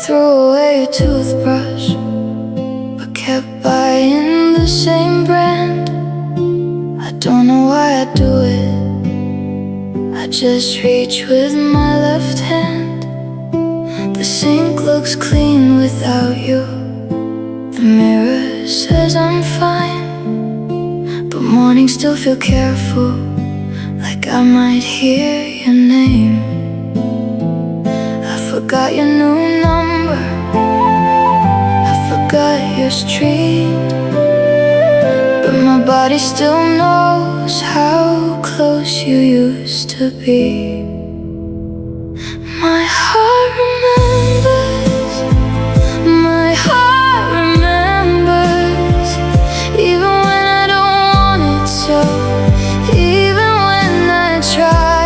threw away your toothbrush, but kept buying the same brand. I don't know why I do it. I just reach with my left hand. The sink looks clean without you. The mirror says I'm fine, but mornings still feel careful, like I might hear your name. I forgot your new number, I forgot your street, but my body still knows how close you used to be. My heart remembers, my heart remembers, even when I don't want it to, even when I try.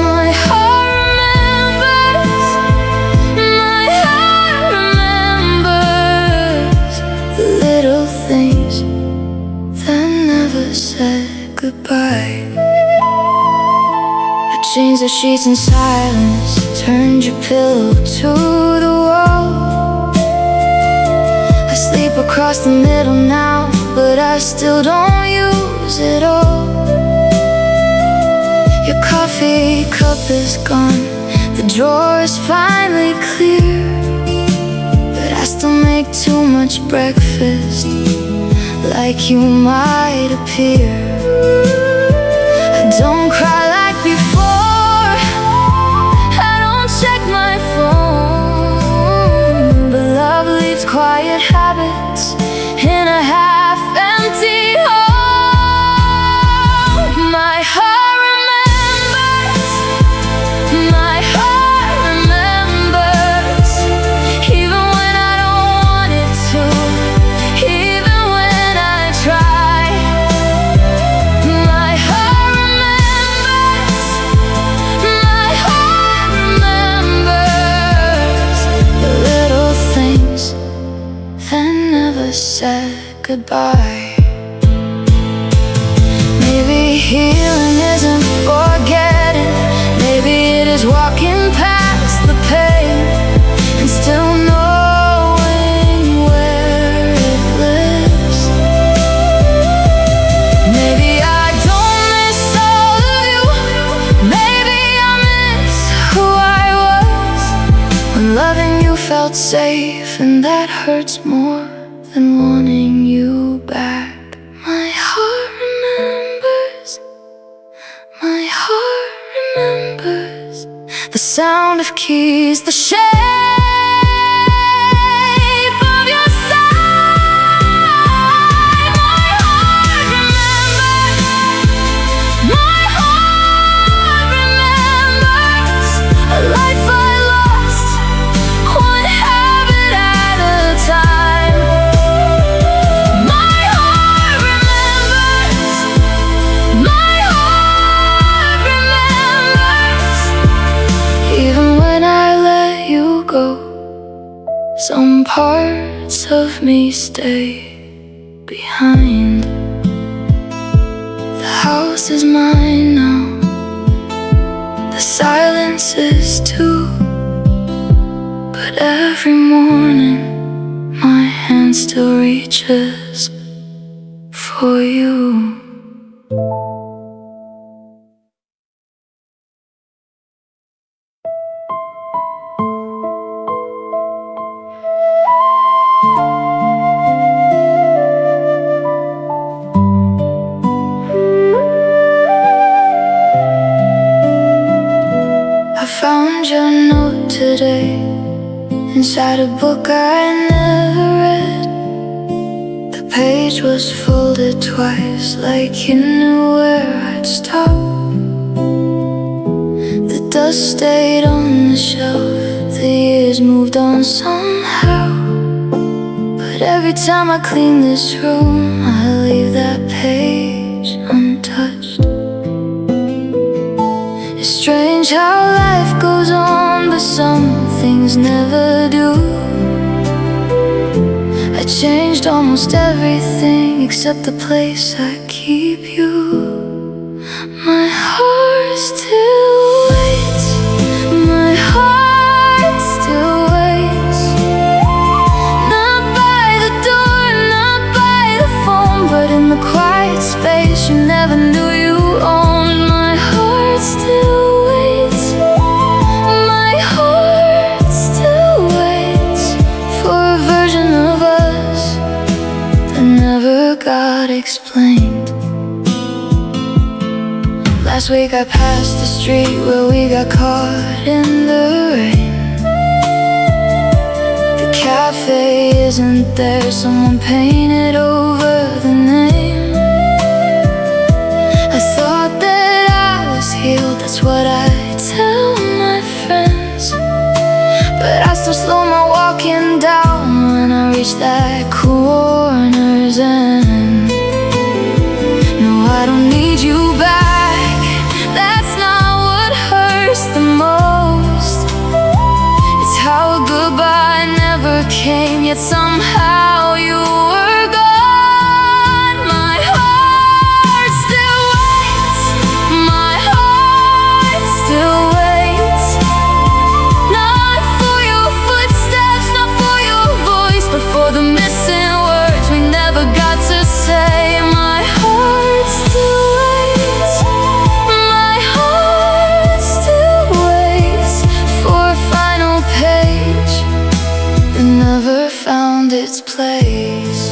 My heart remembers, my heart remembers the little things that never said goodbye. Changed the sheets in silence, turned your pillow to the wall. I sleep across the middle now, but I still don't use it all. Your coffee cup is gone, the drawer is finally clear, but I still make too much breakfast, like you might appear. I don't cry like before, quiet habits in a half-empty home. My heart remembers, my heart remembers, even when I don't want it to, even when I try. My heart remembers, my heart remembers the little things that never said goodbye. Maybe healing isn't forgetting, maybe it is walking past the pain and still knowing where it lives. Maybe I don't miss all of you, maybe I miss who I was when loving you felt safe, and that hurts more than wanting you back. My heart remembers, my heart remembers the sound of keys, the shape of your side. My heart remembers, my heart remembers a life I lost, one habit at a time. My heart remembers, my heart remembers, even when I let you go, some parts of me stay behind. The house is mine now, the silence is too, but every morning my hand still reaches for you. I found your note today inside a book I never read. The page was folded twice, like you knew where I'd stop. The dust stayed on the shelf, the years moved on somehow, but every time I clean this room, I leave that page untouched. It's strange how life goes on, but some things never do. I changed almost everything except the place I keep you. My heart still waits, my heart still we got past the street where we got caught in the rain. The cafe isn't there, someone painted over the name. I thought that I was healed, that's what I tell my friends. But I still slow my walking down when I reach that corner's end. No, I don't need you back, that's not what hurts the most. It's how a goodbye never came, yet somehow you were gone. My heart still waits, my heart still waits. Not for your footsteps, not for your voice, but for the missing words we never got to say. My heart still waits, my heart still waits for a final page that never found its place.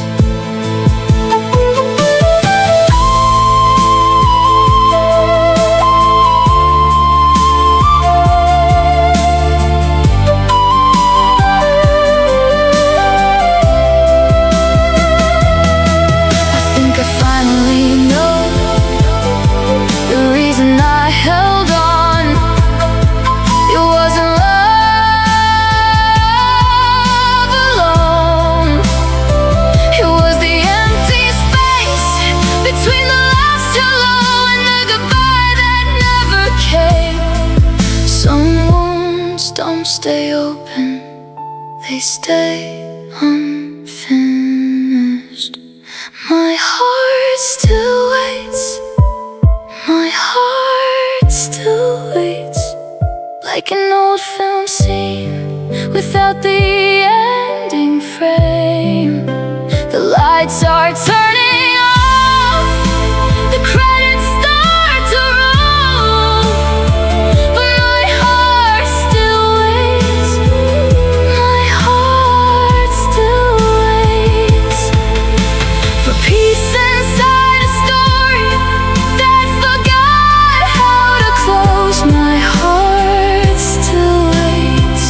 I think I finally know the reason I held on. It wasn't love alone, it was the empty space between the last hello and the goodbye that never came. Some wounds don't stay open, they stay unfinished. My heart still waits, my heart still waits, like an old film scene without the ending frame. The lights are turning off, the credits start to roll, but my heart still waits, my heart still waits for peace inside a story that forgot how to close. My heart still waits,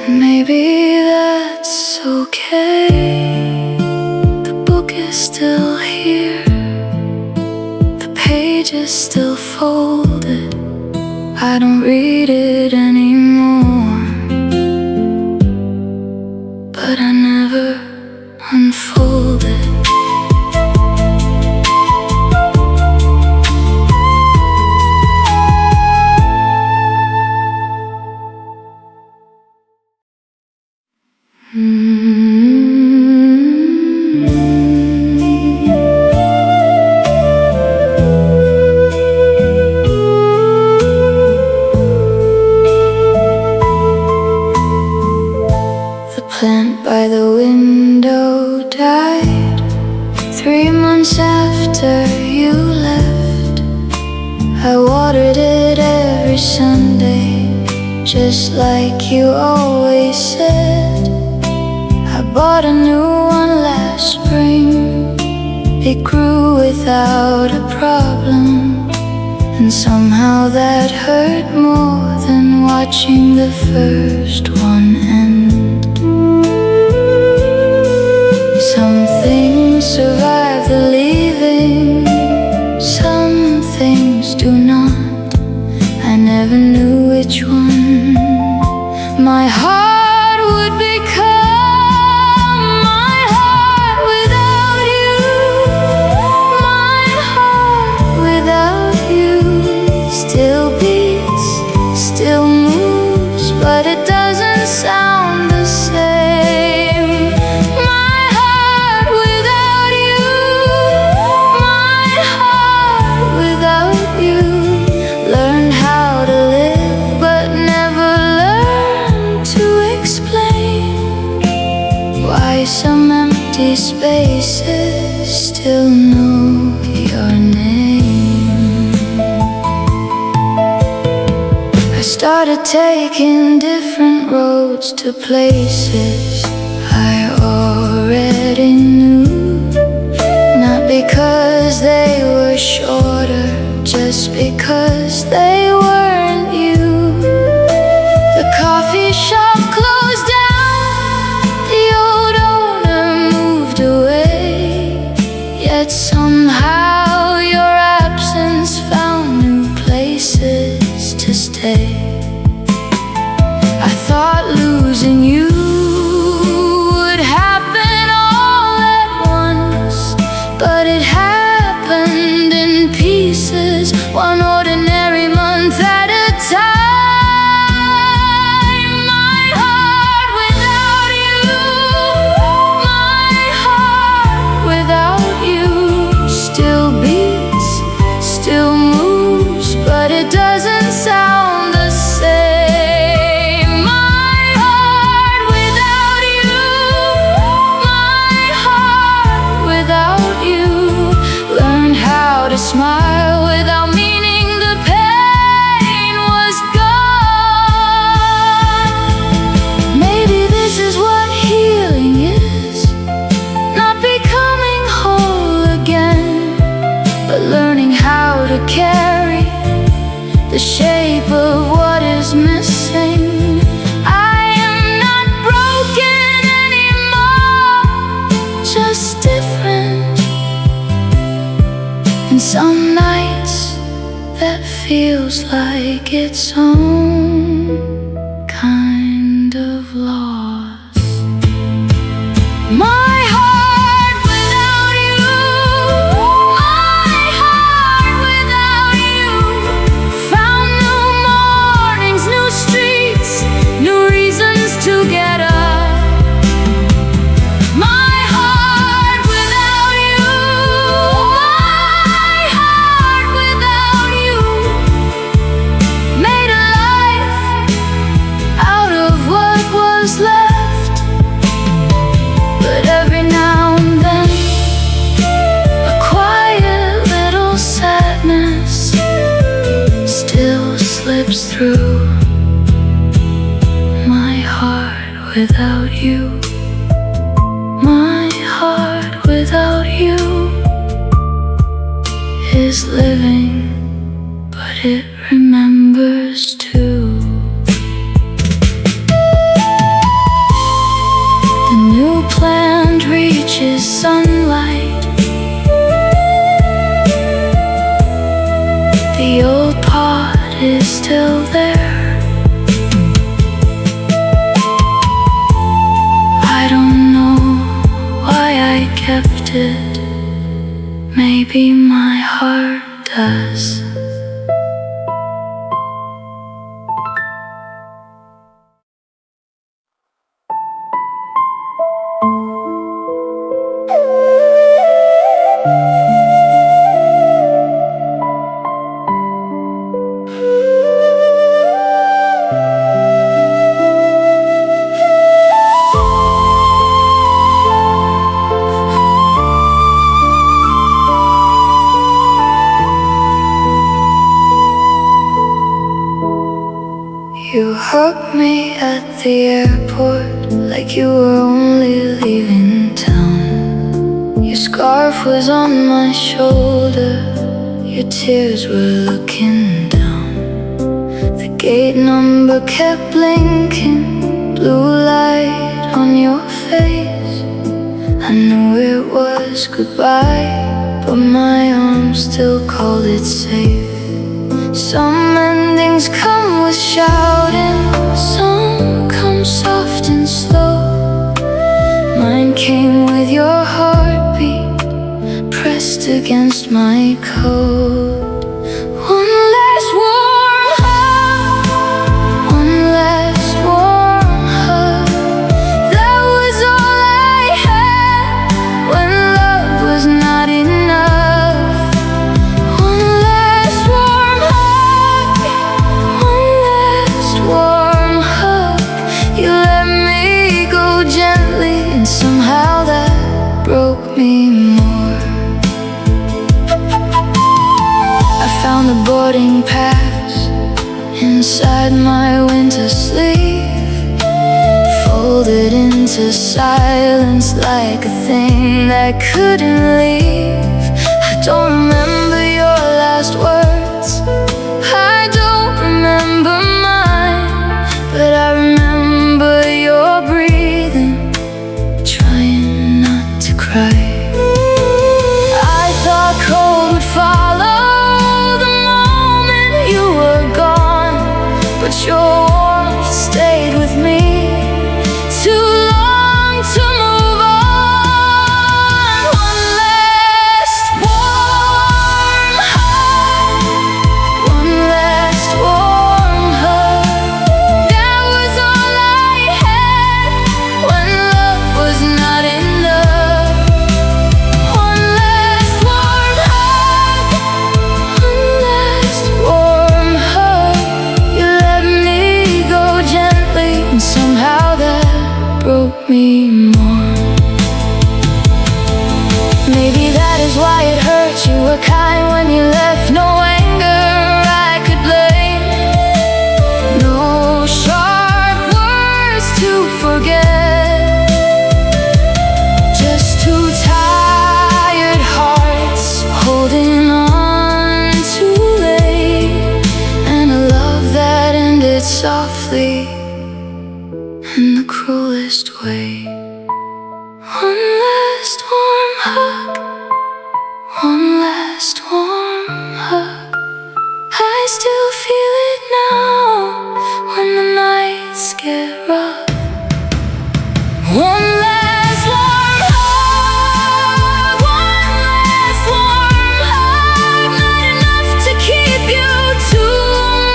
and maybe that's okay. The book is still here, the page is still folded. I don't read it anymore, but I never unfold it. The plant by the window died 3 months after you left. I watered it every Sunday, just like you always said. I bought a new one last spring, it grew without a problem, and somehow that hurt more than watching the first one end. Some things survive the leaving, some things do not. I never knew which one my heart would become. My heart without you, my heart without you still beats, still moves, but it doesn't sound the same. My heart without you, my heart without you learned how to live, but never learned to explain why some empty spaces still know your name. I started taking different roads to places I already knew, not because they were shorter, just because they weren't you. The coffee shop closed down, the old owner moved away, yet somehow your absence found new places to stay. I thought losing you would happen all at once, but it happened in pieces, one ordinary month at a time. My heart without you, my heart without you still beats, still moves, but it doesn't sound the same. My heart without you, my heart without you learned how to smile without meaning the pain was gone. Maybe this is what healing is, not becoming whole again, but learning how to carry the shape of what is missing. I am not broken anymore, just different. And some nights that feels like its own kind of loss. My heart without you, my heart without you found new mornings, new streets, new reasons to get up. My heart without you, my heart without you made a life out of what was left. But every now and then a quiet little sadness still slips through. My heart without you, my heart without you is living, but it remembers too. The new plant reaches sunlight, the old pot is still there. I don't know why I kept it, maybe my heart does. You hugged me at the airport like you were only leaving town. Your scarf was on my shoulder, your tears were looking down. The gate number kept blinking, blue light on your face. I knew it was goodbye, but my arms still called it safe. Some endings come with shouting, some come soft and slow. Mine came with your heartbeat pressed against my coat. One last warm hug, one last warm hug. That was all I had when love was not enough. One last warm hug, one last warm hug. You let me go gently, and somehow that broke me more. I found the boarding pass inside my winter sleeve, folded into silence like a thing that couldn't leave. Don't remember your last words, I don't remember mine, but I remember your breathing, trying not to cry. I thought cold would follow the moment you were gone, but your warmth stayed with me too long to move on. One last warm hug, one last warm hug. That was all I had when love was not enough. One last warm hug, one last warm hug. You let me go gently, and somehow that broke me more. Maybe that is why it hurt. You were kind when you left, no anger I could blame, no sharp words to forget, just two tired hearts holding on too late, and a love that ended softly in the cruelest way. One last warm hug, one last warm hug. I still feel it now when the nights get rough. One last warm hug, one last warm hug. Not enough to keep you, too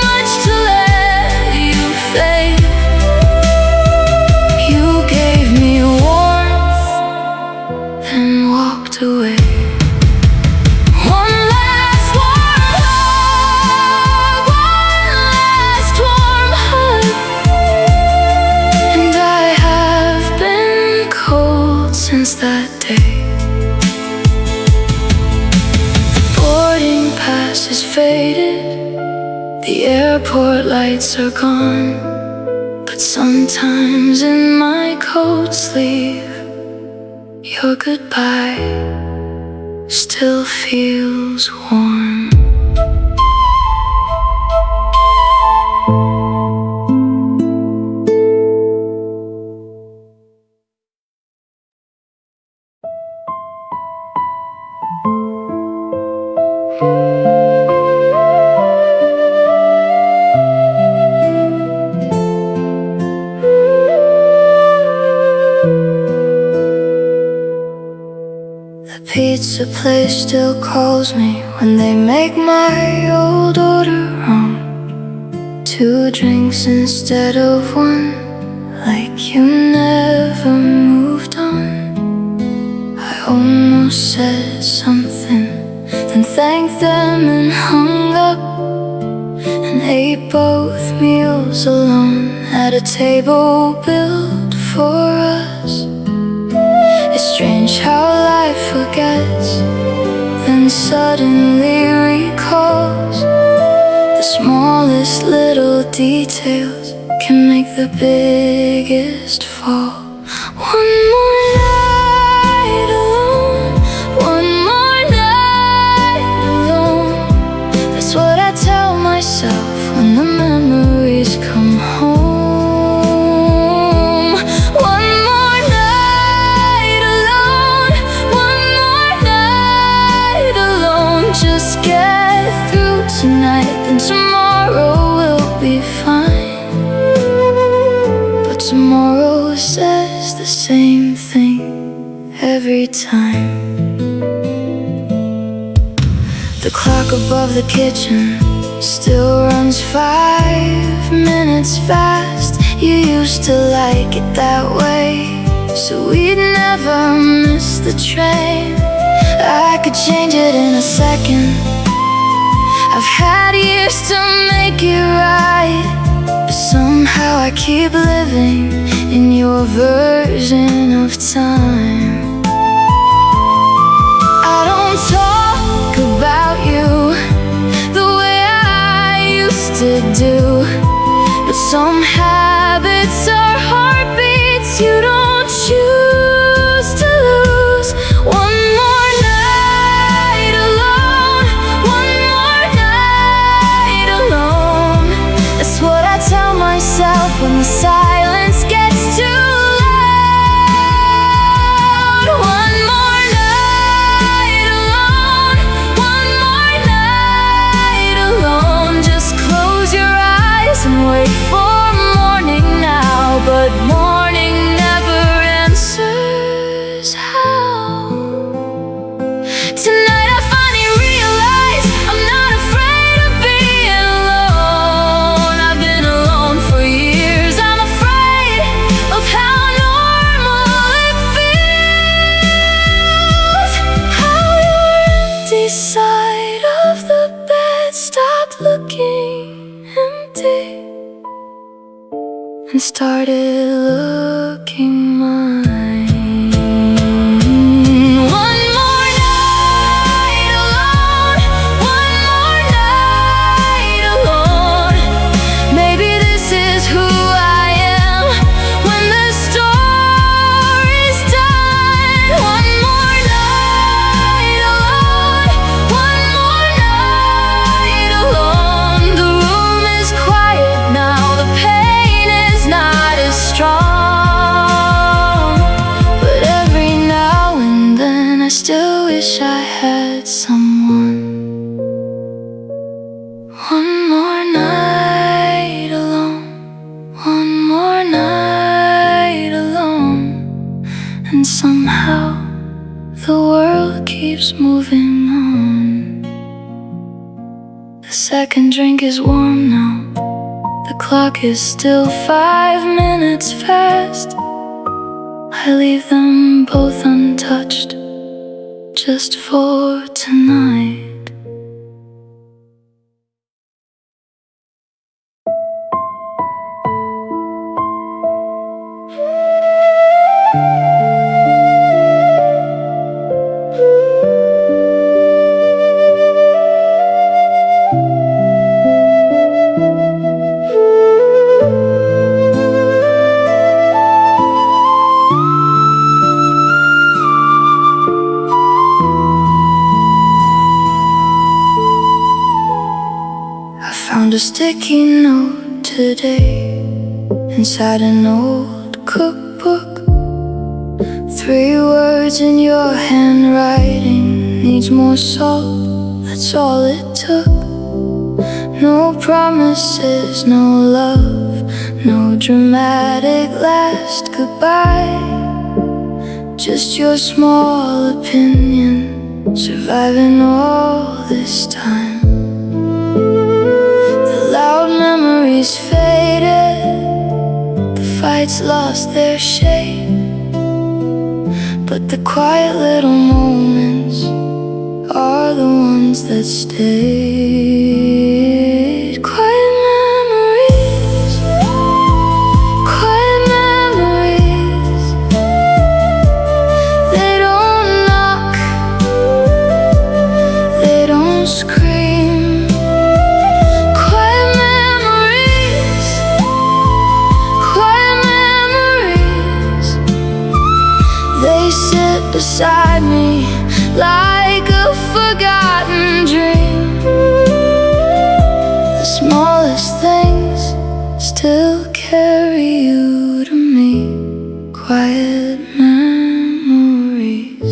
much to let you fade. You gave me warmth, then walked away. One last warm hug, one last warm hug. And I have been cold since that day. The boarding pass is faded, the airport lights are gone, but sometimes in my coat sleeve, your goodbye still feels warm. The pizza place still calls me when they make my old order wrong. 2 drinks instead of 1, like you never moved on. I almost said something, then thanked them and hung up, and ate both meals alone at a table built for us. It's strange how life forgets, then suddenly recalls. The smallest little details can make the biggest fall. One more night alone, one more night alone. That's what I tell myself when the memories come home. One more night alone, one more night alone. Just get through tonight, then tomorrow will be fine. But tomorrow says the same thing every time. The clock above the kitchen still runs 5 minutes fast. You used to like it that way, so we'd never miss the train. I could change it in a second. I've had years to make it right, but somehow I keep living in your version of time. I don't talk about you the way I used to do, but some habits are heartbeats you don't choose to lose. One more night alone. myself when the silence gets too loud. One more night alone, one more night alone. Just close your eyes and wait for morning now. But morning never answers how. Tonight I finally realize I'm not afraid of being alone. I've been alone for years. I'm afraid of how normal it feels. How your empty side of the bed stopped looking empty and started looking mine. One more night alone, one more night alone. Maybe this is who I am when the story's done. One more night alone, one more night alone. The room is quiet now, the pain is not as strong. But every now and then I still wish I had someone. One more night alone, one more night alone. And somehow the world keeps moving on. The second drink is warm now. The clock is still 5 minutes fast. I leave them both untouched, just for tonight. Found a sticky note today inside an old cookbook. 3 words in your handwriting, needs more salt, that's all it took. No promises, no love, no dramatic last goodbye. Just your small opinion, surviving all this time. Loud memories faded, the fights lost their shape, but the quiet little moments are the ones that stayed. Quiet memories, quiet memories. They don't knock, they don't scream. They sit beside me like a forgotten dream. The smallest things still carry you to me. Quiet memories.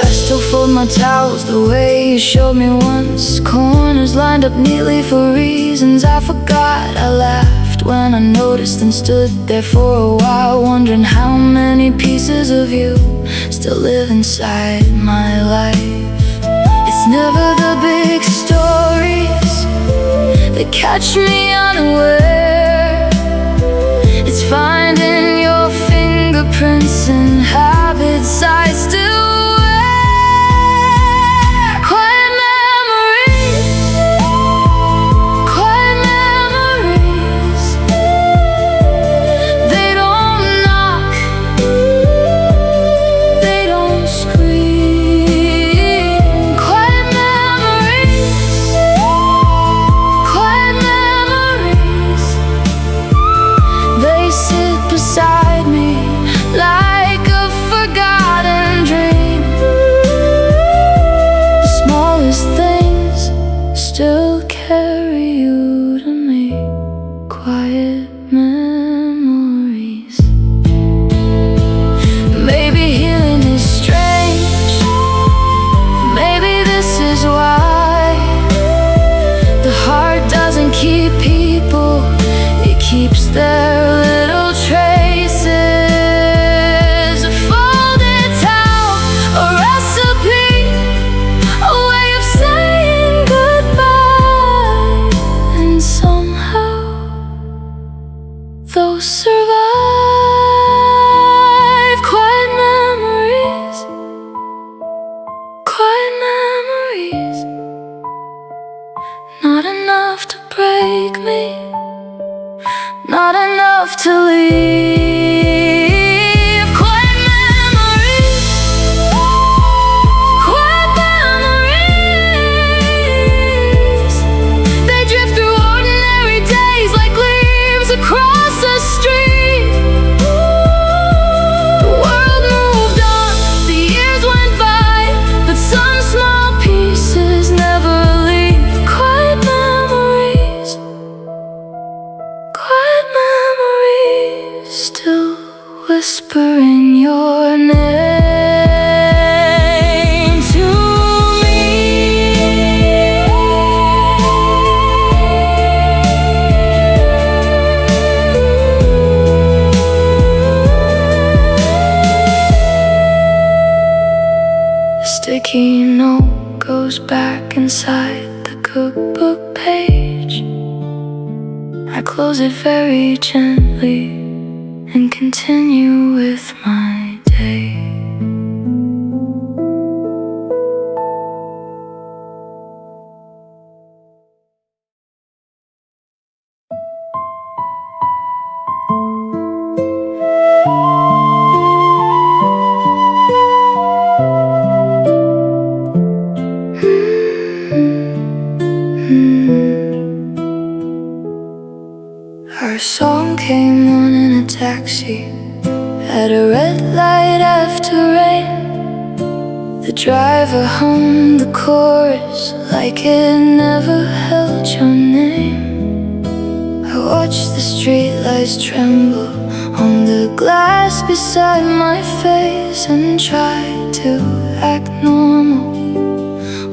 I still fold my towels the way you showed me once. Corners lined up neatly for reasons I forgot. I laughed when I noticed and stood there for a while, wondering how many pieces of you still live inside my life. It's never the big stories that catch me unaware. It's finding your fingerprints and habits I still beside me like a break me, not enough to leave. Quiet memories, quiet memories. They drift through ordinary days like leaves across the street. The world moved on, the years went by, but some small pieces never leave. Quiet memories, quiet memories, still whispering your name to me. The sticky note goes back inside the cookbook page. I close it very gently and continue with my day. Our song came on in a taxi at a red light after rain. The driver hummed the chorus like it never held your name. I watched the streetlights tremble on the glass beside my face and tried to act normal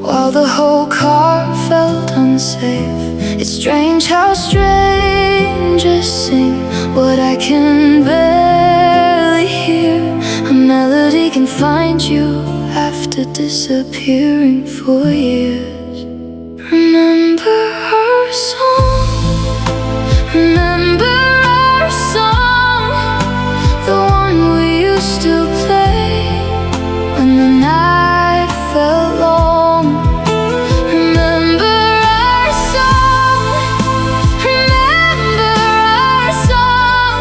while the whole car felt unsafe. It's strange how strangers sing what I can barely hear. A melody can find you after disappearing for years. Remember our song, remember our song, the one we used to play when the night felt long. Remember our song, remember our song.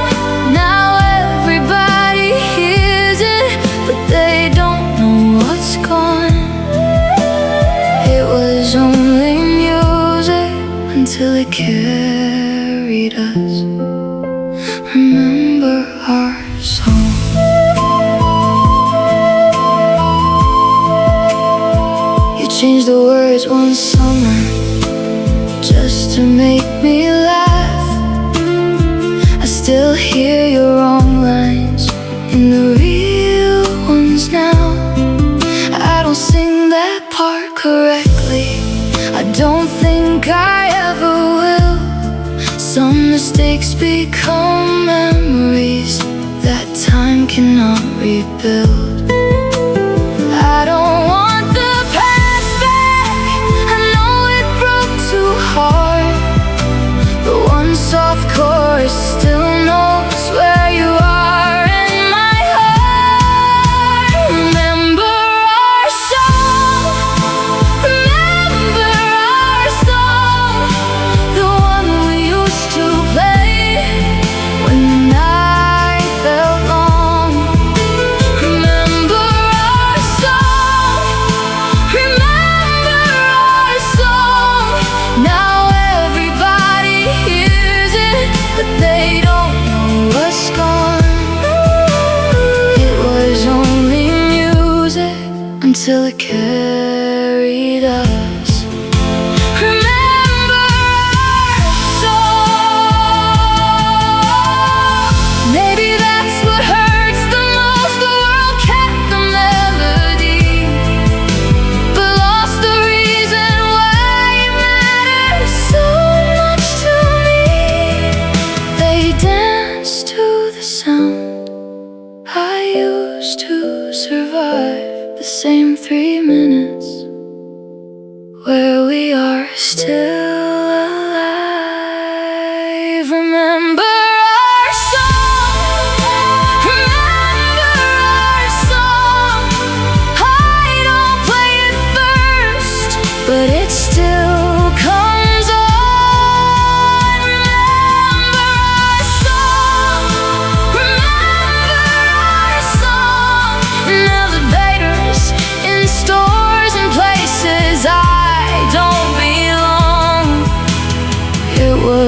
Now everybody hears it, but they don't know what's gone. It was only music until it carried us. Remember our song. You changed the words one summer just to make me laugh. I still hear your wrong lines in the real ones now. I don't sing that part correctly, I don't think I ever will. Some mistakes become memories that time cannot rebuild. I don't want the past back, I know it broke too hard. But one soft chorus still knows where you are in my heart. Remember our song, remember our song, the one we used to play when the night felt long. Remember our song, remember our song. Now everybody hears it, but they don't know what's gone. It was only music until it carried us. Remember our song. Maybe that's what hurts the most. The world kept the melody, but lost the reason why it matters so much to me. They dance to the sound I used to survive the same 3 minutes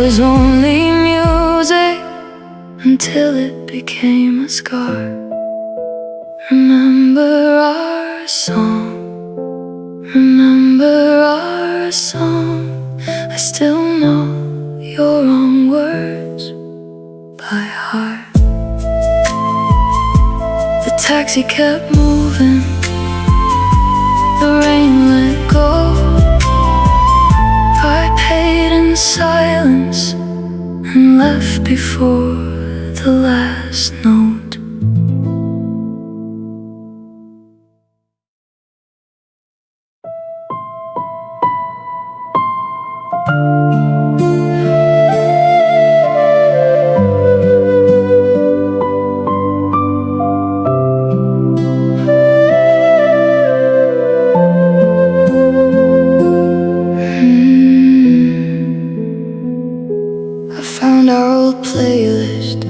was only music until it became a scar. Remember our song, remember our song. I still know your own words by heart. The taxi kept moving, the rain let go. I paid in silence and left before the last note. I found our old playlist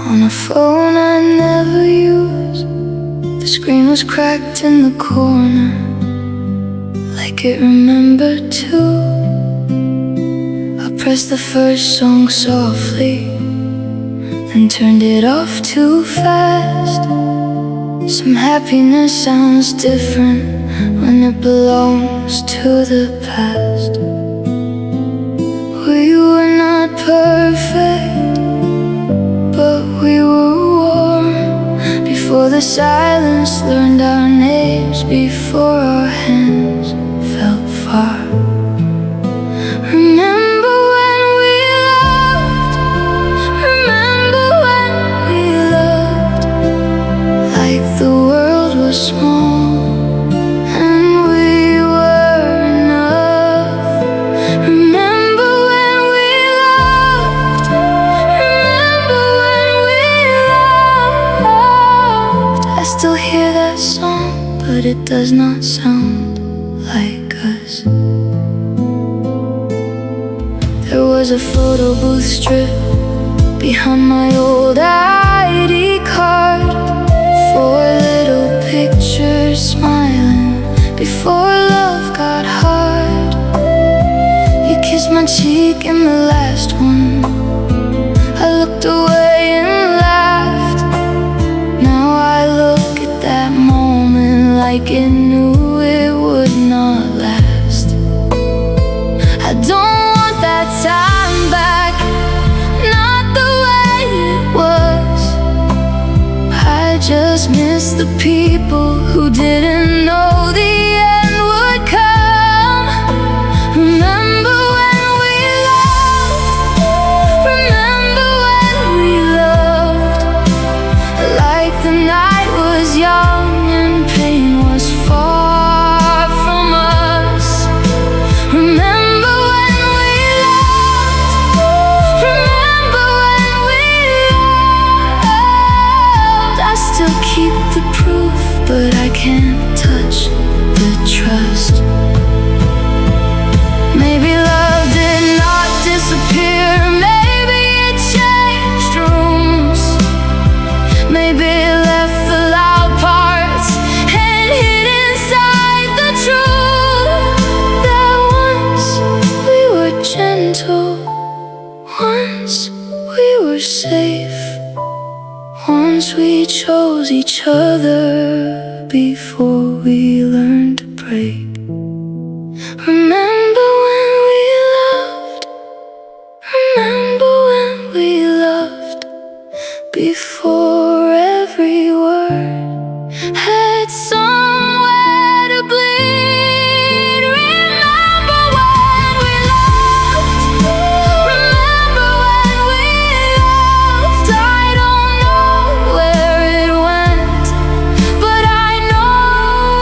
on a phone I never used. The screen was cracked in the corner, like it remembered too. I pressed the first song softly, then turned it off too fast. Some happiness sounds different when it belongs to the past. We were not perfect, but we were warm. Before the silence learned our names, before our hands felt far. Remember when we loved, remember when we loved, like the world was small and we were enough. Remember when we loved, remember when we loved. I still hear that song, but it does not sound like us. There was a photo booth strip behind my old ID card. Four little pictures smiling before love got hard. You kissed my cheek in the last one. I looked away and laughed. Now I look at that moment like it knew it would not last. I don't want that time back, not the way it was. I just miss the people who didn't know the end would come. Remember when we loved, remember when we loved, like the night was young and pain was far from us. Remember when we loved, remember when we loved. I still keep the proof, but I can't touch the trust. Maybe love did not disappear, maybe it changed rooms. Maybe it left the loud parts and hid inside the truth. That once we were gentle, once we were safe, once we chose each other before we learned to break. Remember when we loved, remember when we loved, before every word had somewhere to bleed. Remember when we loved, remember when we loved. I don't know where it went, but I know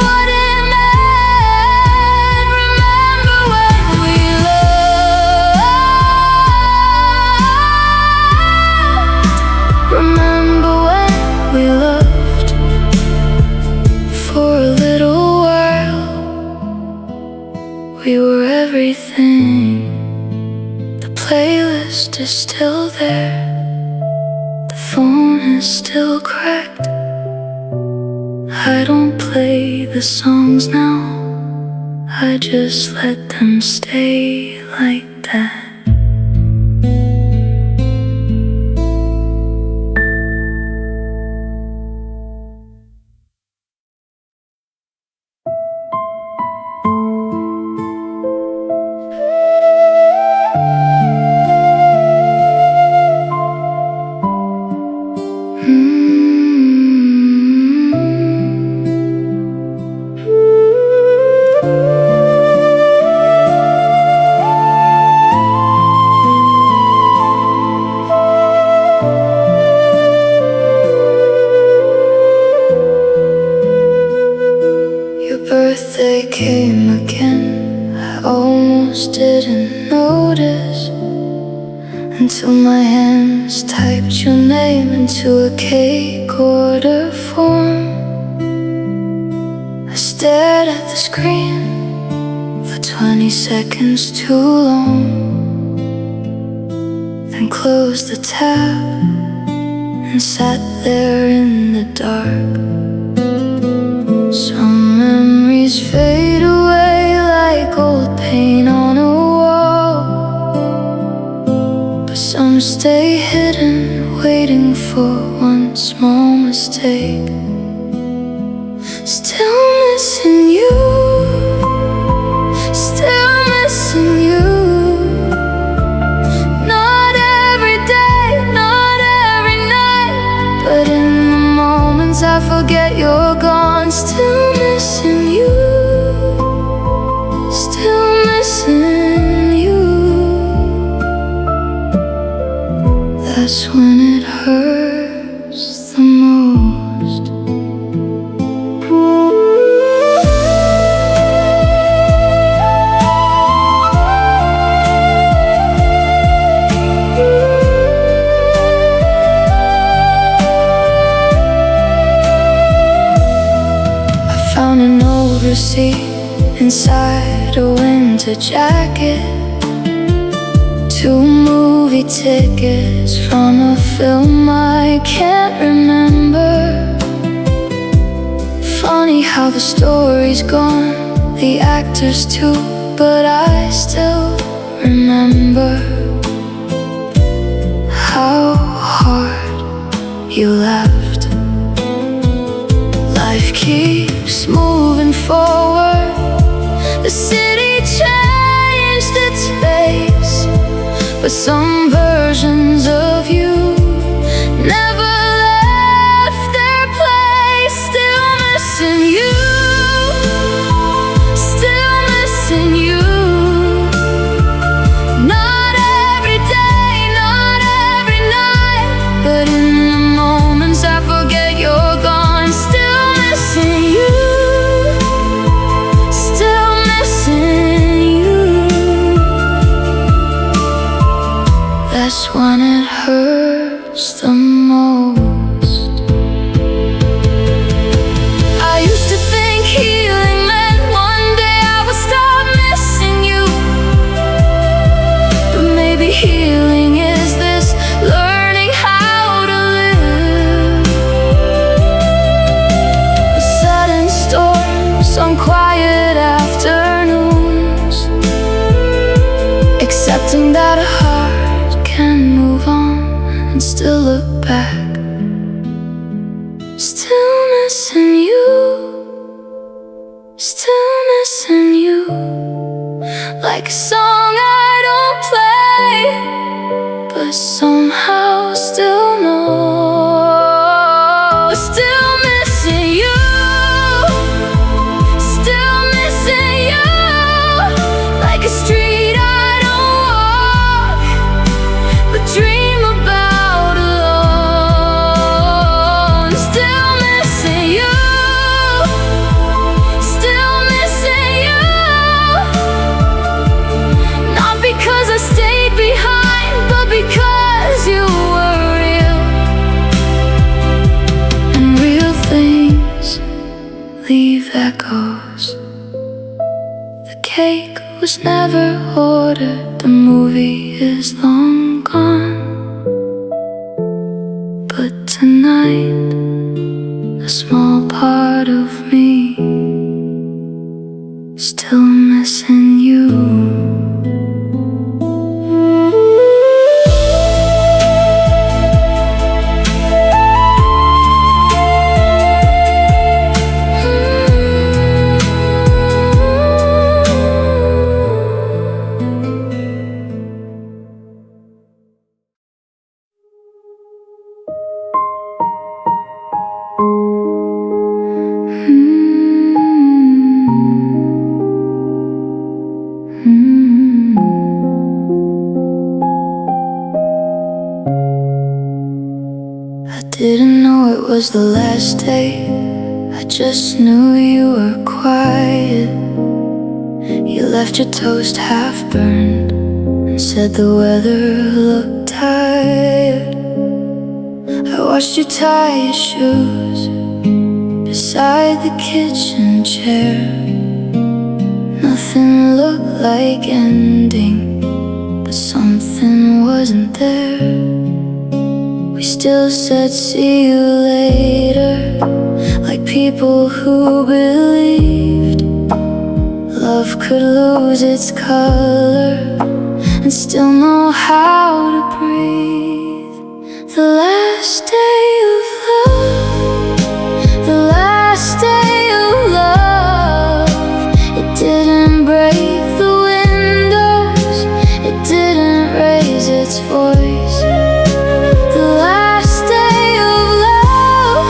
what it meant. Remember when we loved, remember when we loved. For a little while we were everything. The playlist is still there, the phone is still cracked. I don't play the songs now, I just let them stay like that. notice until my hands typed your name into a cake order form. I stared at the screen for 20 seconds too long, then closed the tab and sat there in the dark. Some memories fade away like old paint on a wall, but some stay hidden, waiting for one small mistake. Still missing you, still missing you. Not every day, not every night, but in the moments I forget you're gone. Still missing you, still missing you. That's when it hurts the most. Found an old receipt inside a winter jacket, 2 movie tickets from a film I can't remember. Funny how the story's gone, the actors too, but I still remember how hard you laughed. Life keeps moving forward. The city changed its face, but some versions of you never left their place. Still missing you, still missing you. Not every day, not every night, but in the moments I forget you're gone. Still missing you, still missing you. That's when it hurts the most. I used to think healing meant one day I would stop missing you, but maybe healing is this, learning how to live. Sudden storms on quiet afternoons, accepting that a heart can move on and still look back. Still missing you, still missing you. Like a song I don't play, but somehow still know. Still missing you, still missing you. Like a street I don't walk, but dream about alone. Still missing you, still missing you. Not because I stayed behind, but because you were real. And real things leave echoes. The cake was never ordered, the movie is long gone, but tonight a small part of me still missing you. Didn't know it was the last day, I just knew you were quiet. You left your toast half burned said the weather looked tired. I watched you tie your shoes beside the kitchen chair. Nothing looked like ending, but something wasn't there. We still said see you later, like people who believed love could lose its color and still know how to breathe. The last day of love, the last day of love. It didn't break the windows, it didn't raise its voice. The last day of love,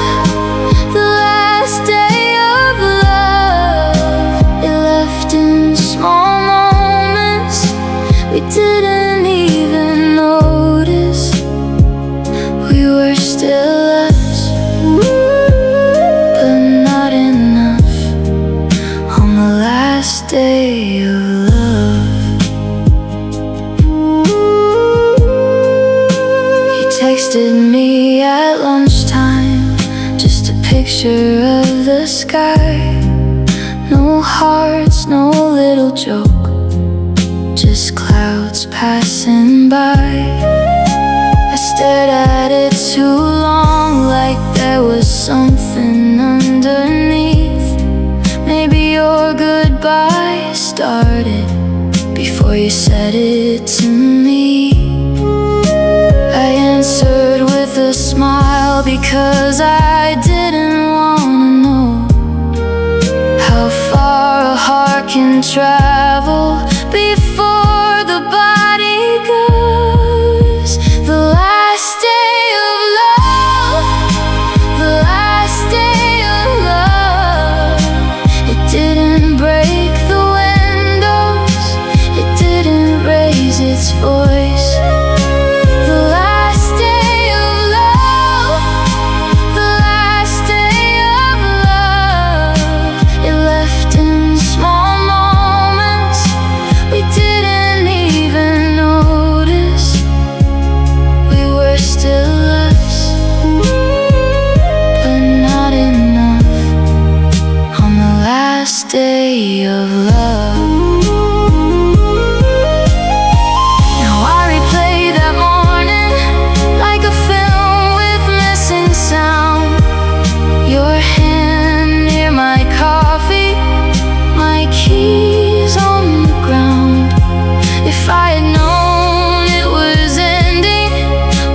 the last day of love. It left in small moments we didn't even notice. We were still us, but not enough. On the last day of love, you texted me at lunchtime, just a picture of the sky. No hearts, no little joke, just clouds passing by. I stared at it too long, like there was something underneath. Maybe your goodbye started before you said it to me. I answered with a smile because I didn't wanna know how far a heart can travel before the body goes. The last day of love, the last day of love. It didn't break the windows, it didn't raise its voice. The last day of love, the last day of love. It left in small moments we didn't even notice. We were still us, but not enough. On the last day of love. Now I replay that morning like a film with missing sound. Your hand near my coffee, my keys on the ground. If I had known it was ending,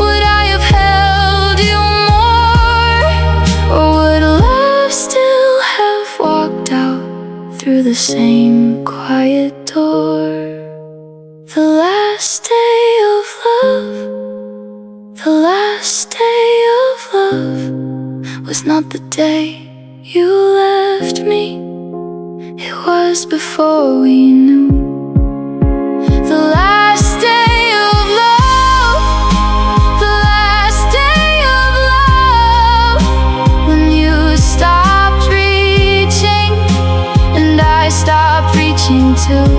would I have held you more? Or would love still have walked out through the same quiet door? The last day of love, the last day of love was not the day you left me. It was before we knew. The last day of love, the last day of love. When you stopped reaching and I stopped reaching too.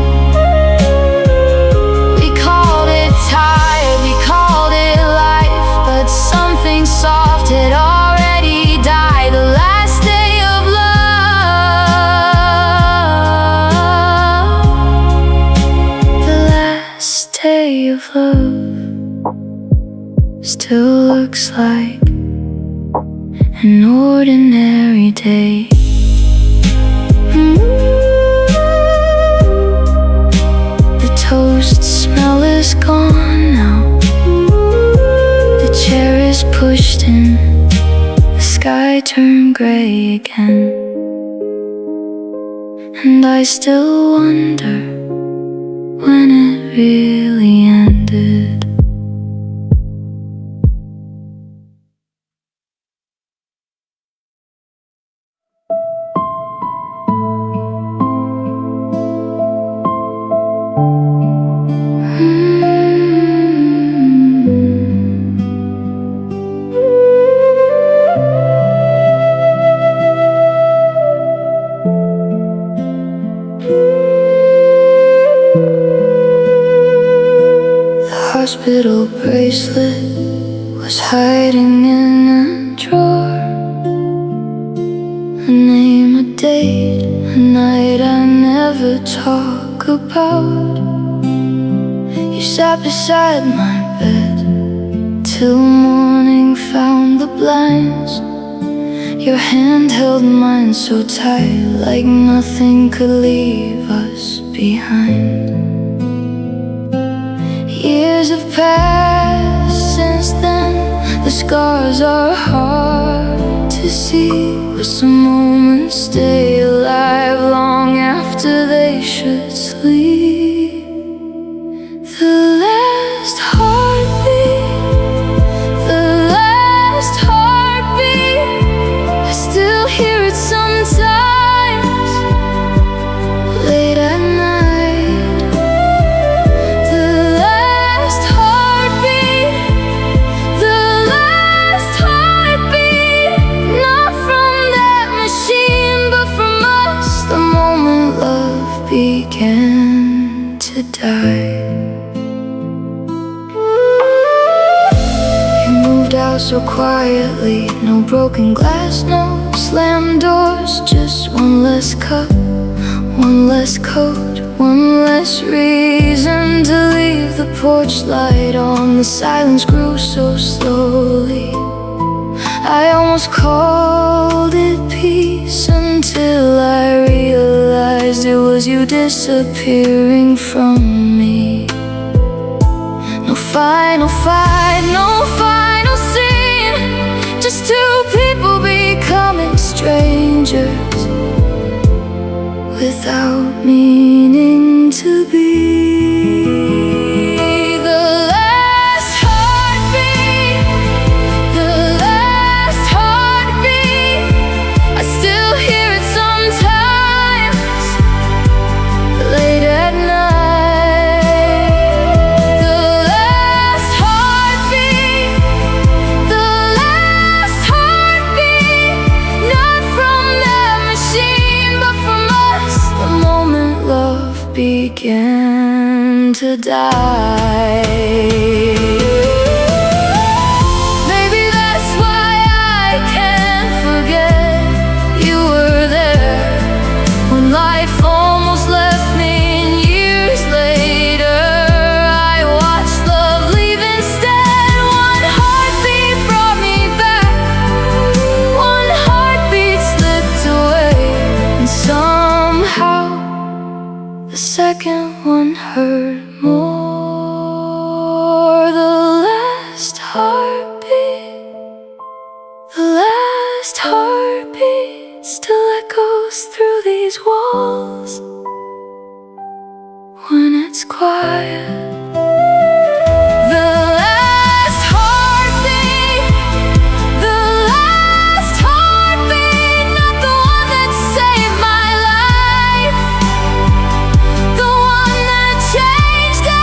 We called it tired, we called it life, but something soft had already died. The last day of love, the last day of love still looks like an ordinary day. The toast smell is gone now, the chair is pushed in, the sky turned gray again, and I still wonder when it really ended. hospital bracelet was hiding in a drawer. A name, a date, a night I never talk about. You sat beside my bed till morning found the blinds. Your hand held mine so tight, like nothing could leave us behind. Years have passed since then. The scars are hard to see, but some moments stay alive long after they should sleep. The last heartbeat, the last heartbeat, I still hear it sometimes, late at night. The last heartbeat, the last heartbeat, not from that machine, but from us, the moment love began to die. Out so quietly, no broken glass, no slammed doors, just one less cup, one less coat, one less reason to leave the porch light on. The silence grew so slowly, I almost called it peace, until I realized it was you disappearing from me. No final fight, no final scene, just two people becoming strangers without meaning to be. The last heartbeat, the last heartbeat, I still hear it sometimes, late at night. Began to die. Maybe that's why I can't forget you were there when life almost left me, and years later I watched love leave instead. One heartbeat brought me back, one heartbeat slipped away, and somehow the second one hurt more. The last heartbeat, the last heartbeat still echoes through these walls when it's quiet. The last heartbeat, the last heartbeat, not the one that saved my life, the one that changed it.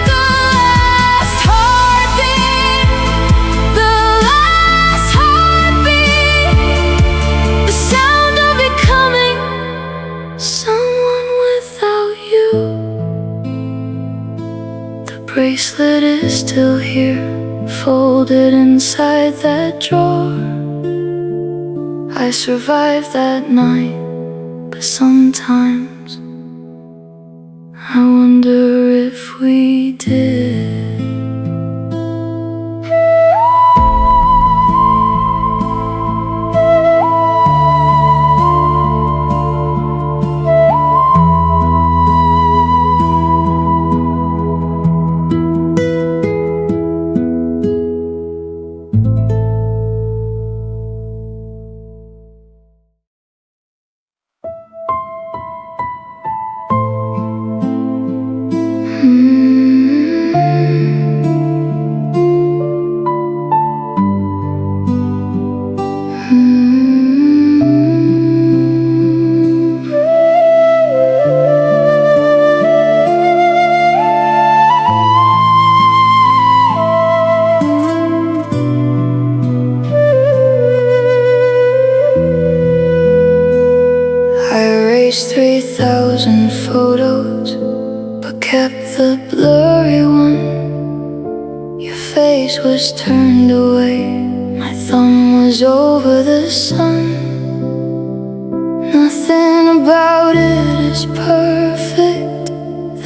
The last heartbeat, the last heartbeat, the sound of becoming someone without you. The bracelet is still here, folded inside that drawer. I survived that night, but sometimes I wonder if we did. blurry one. Your face was turned away, my thumb was over the sun. Nothing about it is perfect,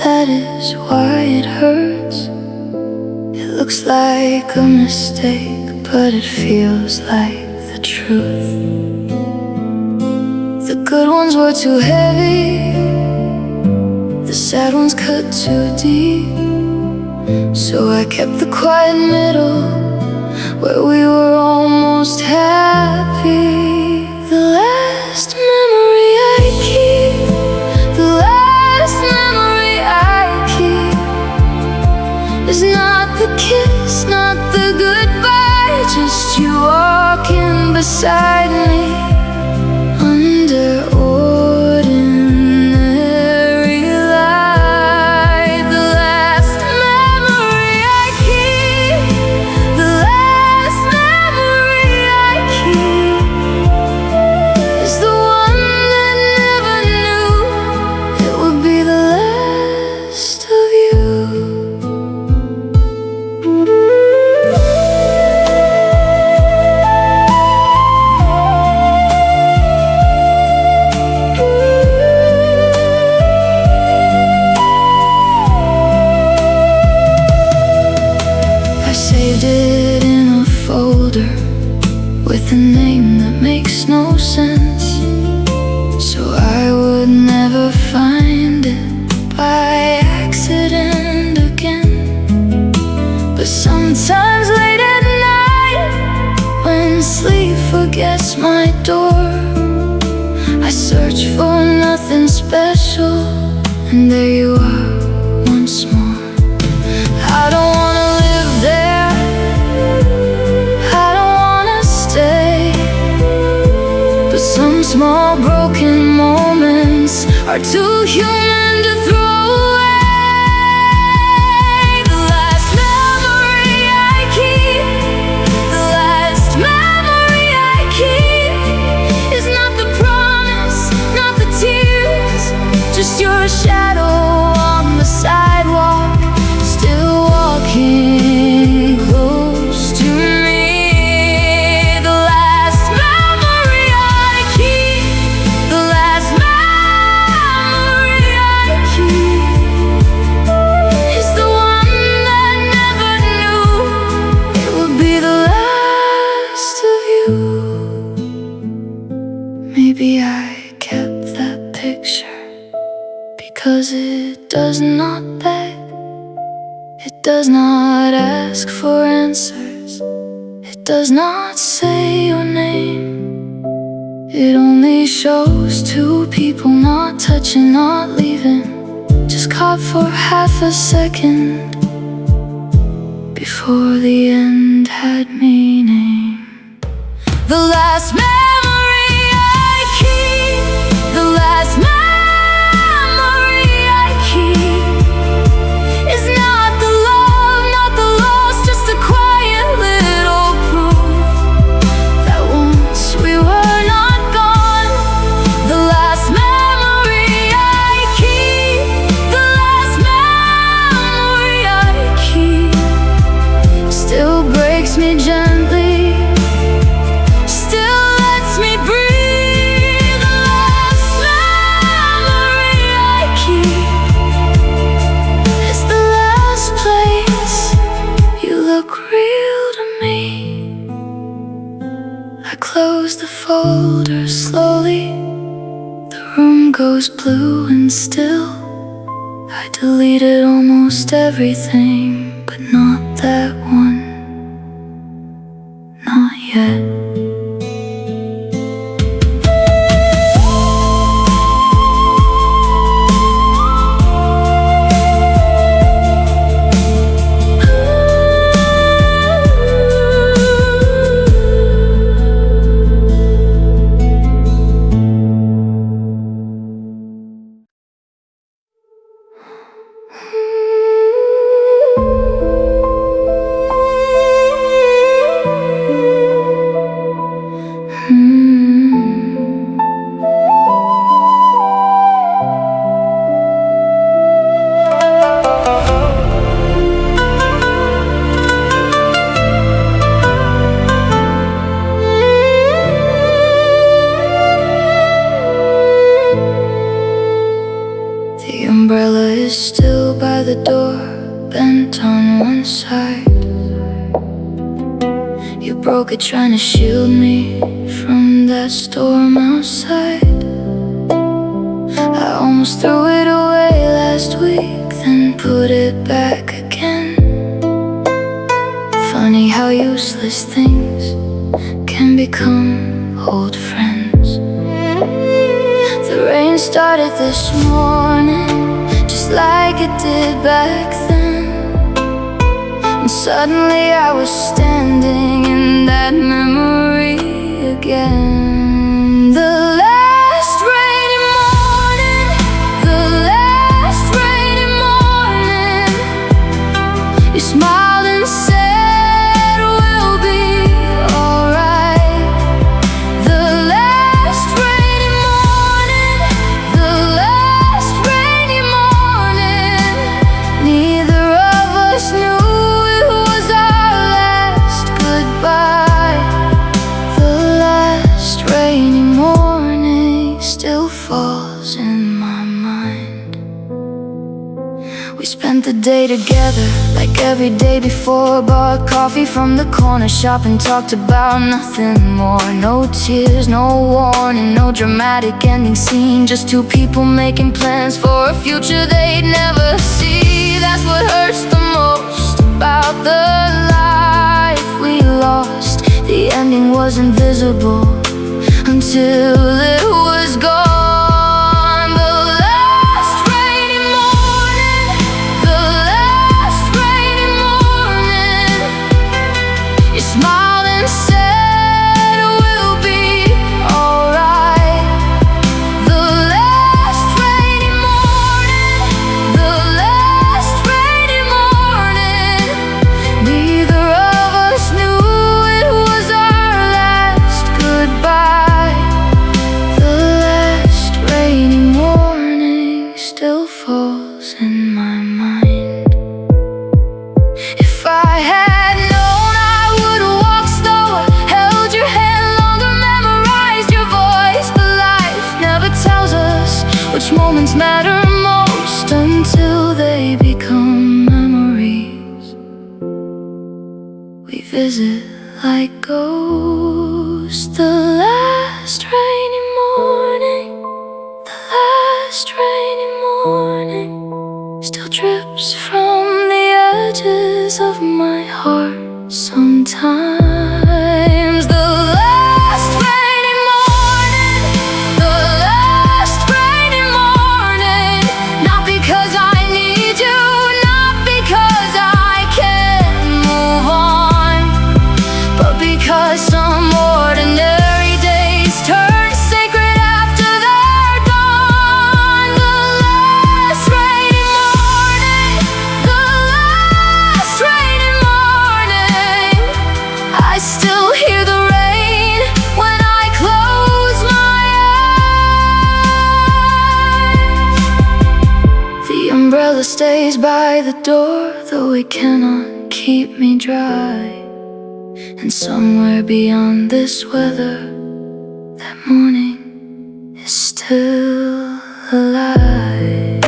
that is why it hurts. It looks like a mistake, but it feels like the truth. The good ones were too heavy, the sad ones cut too deep. So I kept the quiet middle, where we were almost happy. The last memory I keep, the last memory I keep, is not the kiss, not the goodbye, just you walking beside me under ordinary light. The last memory I keep, the last memory I keep, is the one that never knew it would be the last of you. I saved it in a folder with a name that makes no sense, so I would never find it by accident again. But sometimes late at night, when sleep forgets my door, I search for nothing special, and there you are once more. I don't wanna live there, I don't wanna stay, but some small broken moments are too human to throw away. The last memory I keep, the last memory I keep, is not the promise, not the tears, just your shadow on the sidewalk, still walking close to me. The last memory I keep, the last memory I keep, is the one that never knew it would be the last of you. Maybe I kept that picture because it does not beg, it does not ask for answers, it does not say your name. It only shows two people not touching, not leaving, just caught for half a second before the end had meaning. The last memory I keep, the last memory I keep, is not the love, not the loss, just a quiet little proof that once we were not gone. The last memory I keep, the last memory I keep, still breaks me gently, still lets me breathe. The last memory I keep is the last place you look real to me. I close the folder slowly, the room goes blue and still. I deleted almost everything, but not that one, not yet. bent on one side. You broke it trying to shield me from that storm outside. I almost threw it away last week, then put it back again. Funny how useless things can become old friends. The rain started this morning, just like it did back then. And suddenly I was standing in that memory again. The last rainy morning, the last rainy morning, you smiled and said we'll be alright. The last rainy morning, the last rainy morning, neither of us knew the day together, like every day before. Bought coffee from the corner shop and talked about nothing more. No tears, no warning, no dramatic ending scene. Just two people making plans for a future they'd never see. That's what hurts the most about the life we lost. The ending was invisible until it was gone. Moments matter most until they become memories. We visit like ghosts. The last rainy morning, the last rainy morning, still drips from the edges of my heart sometimes. Some ordinary days turn sacred after they're gone. The last rainy morning, the last rainy morning, I still hear the rain when I close my eyes. The umbrella stays by the door, though it cannot keep me dry. And somewhere beyond this weather, that morning is still alive.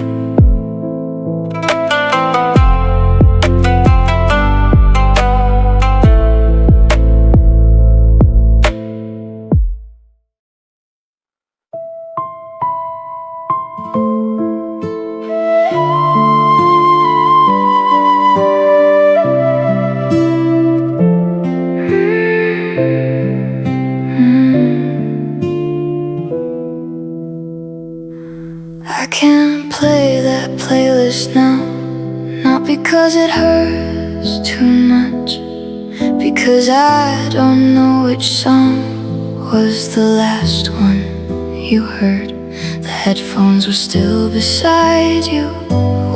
I can't play that playlist now, not because it hurts too much, because I don't know which song was the last one you heard. The headphones were still beside you,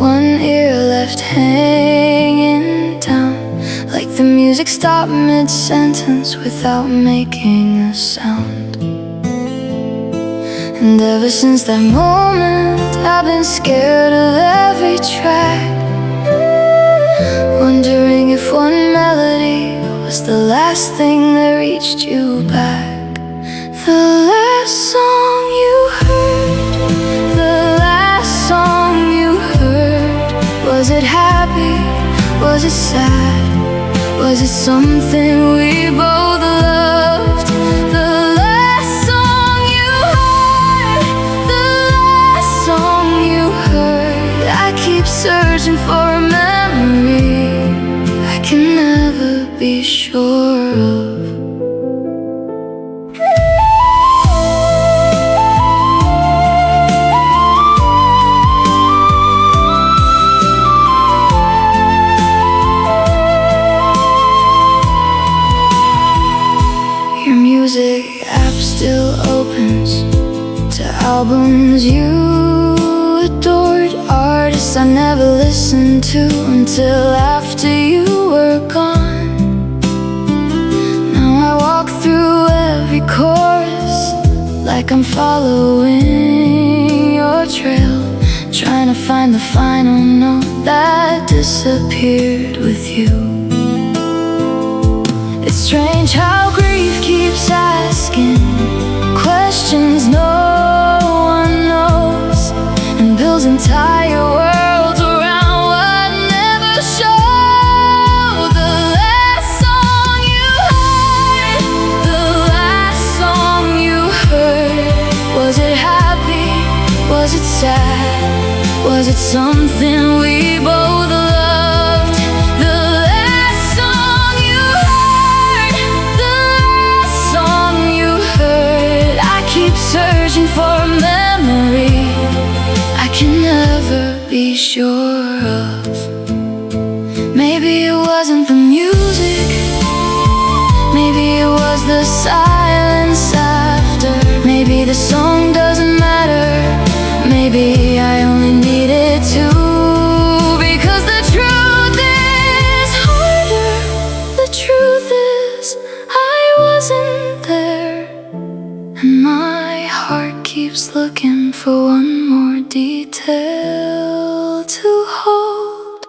one ear left hanging down, like the music stopped mid-sentence without making a sound. And ever since that moment, I've been scared of every track, wondering if one melody was the last thing that reached you back. The last song you heard, the last song you heard, was it happy? Was it sad? Was it something we both loved? The last song you heard, the last song you heard. I keep searching for a memory I can never be sure of. Music app still opens to albums you adored, artists I never listened to until after you were gone. Now I walk through every chorus like I'm following your trail, trying to find the final note that disappeared with you. It's strange how grief keeps asking questions no one knows, and builds entire worlds around what never showed. The last song you heard, the last song you heard. Was it happy? Was it sad? Was it something we both loved? The last song you heard, the last song you heard. I keep searching for a memory I can never be sure of. Maybe it wasn't the music, maybe it was the silence after. Maybe the song doesn't matter, maybe I only needed to. Because the truth is harder, the truth is I wasn't there, and my heart keeps looking for one more detail to hold.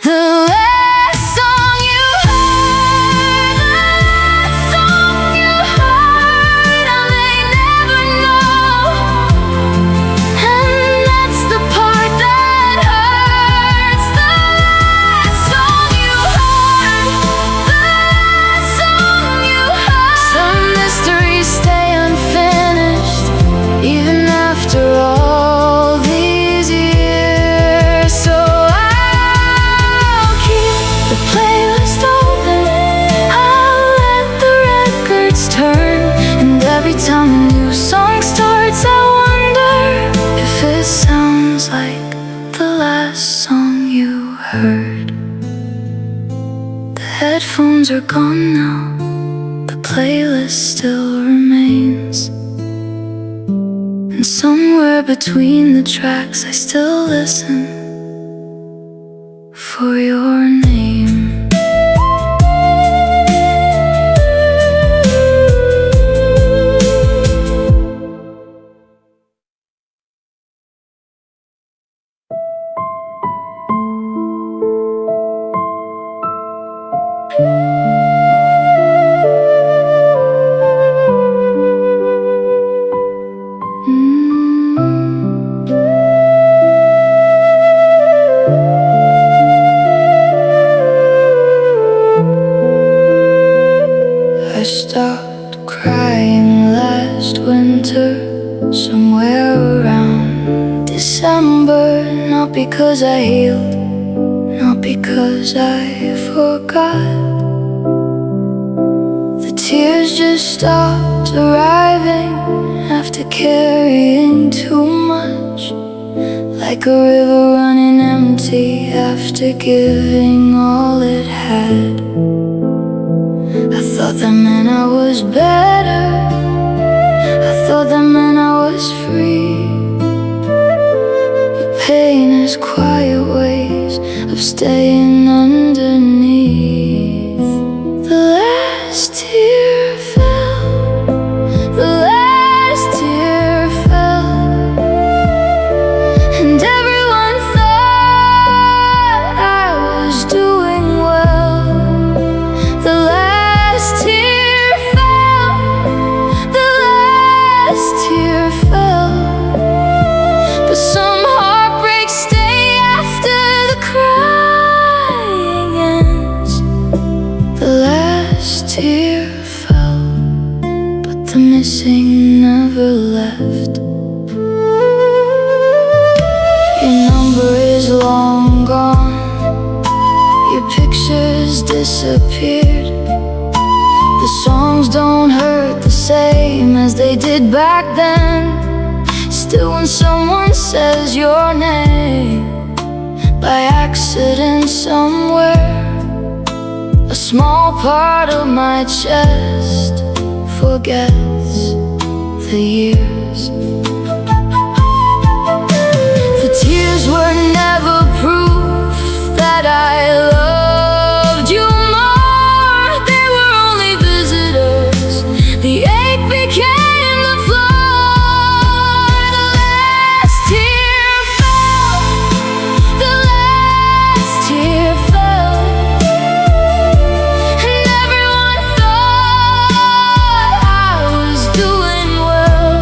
The last song you heard, the last song you heard. I may never know, and that's the part that hurts. The last song you heard, the last song you heard. Some mysteries stay unfinished even after all these years. So I'll keep the playlist open, I'll let the records turn, and every time a new song starts I wonder if it sounds like the last song you heard. The headphones are gone now, the playlist still remains, and somewhere between the tracks I still listen for your name. I stopped crying last winter, somewhere around December. Not because I healed, not because I forgot. The tears just stopped arriving after carrying too much, like a river running empty after giving all it had. I thought that meant I was better, I thought that meant I was free. But pain has quiet ways of staying underneath. The last tear fell, the last tear fell, and everyone thought I was doing well. The last tear fell, the last tear fell, but some heartbreaks stay after the crying tear fell, but the missing never left. Your number is long gone, your pictures disappeared. The songs don't hurt the same as they did back then. Still, when someone says your name by accident somewhere, a small part of my chest forgets the years. The tears were never proof that I loved you more. They were only visitors. The ache became the floor. The last tear fell. The last tear fell. And everyone thought I was doing well.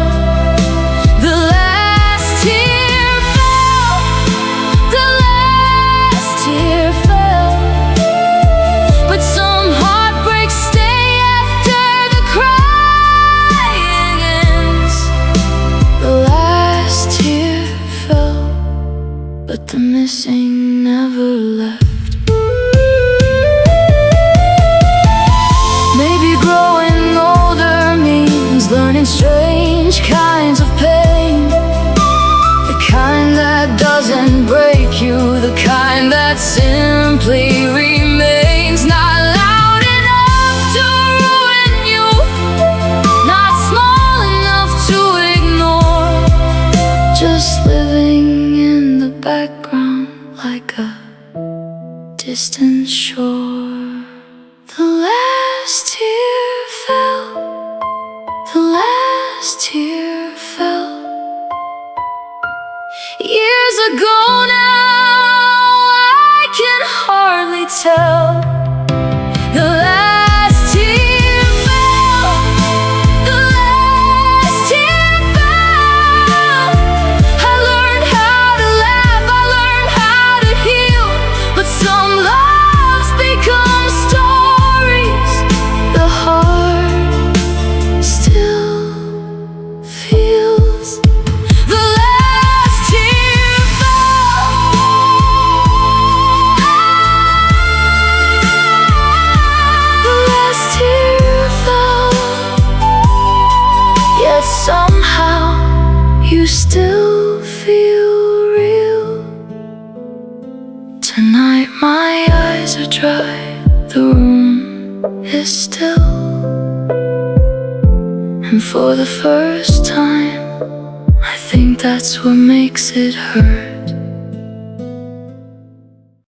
The last tear fell. The last tear fell. But some heartbreaks stay after the crying ends. The last tear fell, but the missing never left. Maybe growing older means learning strange kinds of pain. The kind that doesn't break you, the kind that simply remains. Not loud enough to ruin you, not small enough to ignore. Just living in the background like a distant shore. The last tear fell. The last tear fell. Years ago now, I can hardly tell. The last tear fell. The last tear fell. I learned how to laugh, I learned how to heal. But some loves become stories. The heart still feels. The last tear fell. The last tear fell. Yet somehow you still feel real. Tonight my eyes are dry, the room is still, and for the first time I think that's what makes it hurt.